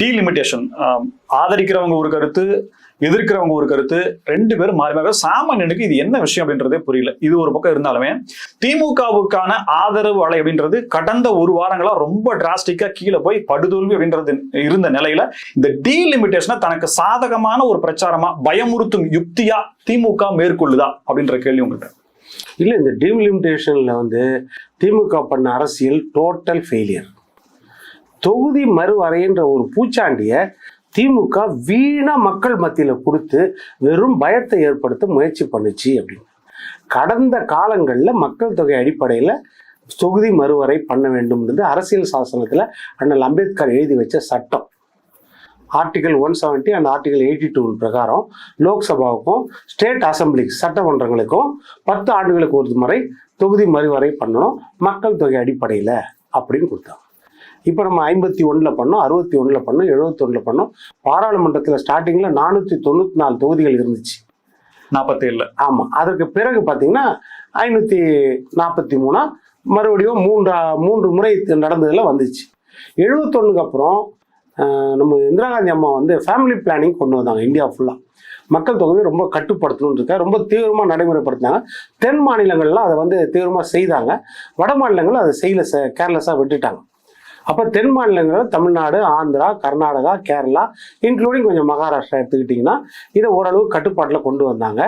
Delimitation ஆதரிக்கிறவங்க ஒரு கருத்து, எதிர்க்கிறவங்க ஒரு கருத்து, ரெண்டு பேரும் மாறி மாறி சாமானியனுக்கு இது என்ன விஷயம் அப்படின்றதே புரியல. இது ஒரு பக்கம் இருந்தாலுமே திமுகவுக்கான ஆதரவு அலை அப்படின்றது கடந்த ஒரு வாரங்களா ரொம்ப டிராஸ்டிக்கா கீழே போய் படுதோல்வி அப்படின்றது இருந்த நிலையில இந்த டீலிமிட்டேஷனை தனக்கு சாதகமான ஒரு பிரச்சாரமா பயமுறுத்தும் யுக்தியா திமுக மேற்கொள்ளுதா அப்படின்ற கேள்வி உங்கள்கிட்ட. இல்ல, இந்த டீலிமிட்டேஷன்ல திமுக பண்ண அரசியல் டோட்டல் ஃபெயிலியர். தொகுதி மறுவரைன்ற ஒரு பூச்சாண்டிய திமுக வீணா மக்கள் மத்தியில கொடுத்து வெறும் பயத்தை ஏற்படுத்த முயற்சி பண்ணுச்சு அப்படின்னு. கடந்த காலங்கள்ல மக்கள் தொகை அடிப்படையில தொகுதி மறுவரை பண்ண வேண்டும்ன்றது அரசியல் சாசனத்துல அண்ணல் அம்பேத்கர் எழுதி வச்ச சட்டம். ஆர்டிகல் 170 அண்ட் ஆர்டிகல் 82 பிரகாரம் லோக்சபாவுக்கும் ஸ்டேட் அசம்பிளி சட்டமன்றங்களுக்கும் 10 ஆண்டுகளுக்கு ஒரு முறை தொகுதி மறுவரை பண்ணணும் மக்கள் தொகை அடிப்படையில் அப்படின்னு கொடுத்தாங்க. இப்போ நம்ம 51 பண்ணோம், 61 பண்ணோம், 71 பண்ணோம். பாராளுமன்றத்தில் ஸ்டார்டிங்கில் 494 தொகுதிகள் இருந்துச்சு 47. ஆமாம். அதற்கு பிறகு பார்த்தீங்கன்னா 543 மறுபடியும் மூன்று முறை நடந்ததில் வந்துச்சு. 71க்கு அப்புறம் நம்ம இந்திரா காந்தி அம்மா ஃபேமிலி பிளானிங் கொண்டு வந்தாங்க. இந்தியா ஃபுல்லாக மக்கள் தொகையை ரொம்ப கட்டுப்படுத்தணும்னு ரொம்ப தீவிரமாக நடைமுறைப்படுத்தினாங்க. தென் மாநிலங்கள்லாம் அதை தீவிரமாக செய்தாங்க. வட மாநிலங்கள் அதை கேர்லெஸ்ஸாக விட்டுட்டாங்க. அப்போ தென் மாநிலங்கள் தமிழ்நாடு, ஆந்திரா, கர்நாடகா, கேரளா, இன்க்ளூடிங் கொஞ்சம் மகாராஷ்டிரா எடுத்துக்கிட்டிங்கன்னா இதை ஓரளவு கட்டுப்பாட்டில் கொண்டு வந்தாங்க.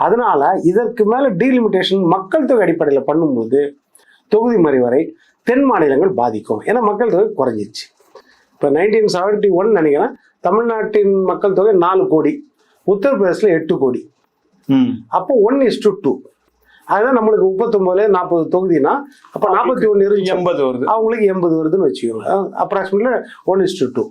அதனால இதற்கு மேலே டீலிமிட்டேஷன் மக்கள் தொகை அடிப்படையில் பண்ணும்போது தொகுதி மறுவரை தென் மாநிலங்கள் பாதிக்கும். ஏன்னா மக்கள் தொகை குறைஞ்சிருச்சு. இப்போ 1971 நினைக்கிறேன் தமிழ்நாட்டின் மக்கள் தொகை 4 கோடி, உத்தரப்பிரதேசில் 8 கோடி. அப்போ 1:2. அதுதான் நம்மளுக்கு 39-40 தொகுதினா அப்போ 41 80 வருது, அவங்களுக்கு 80 வருதுன்னு வச்சுக்கோங்க. அப்ராக்சிமேட்லி 1:2.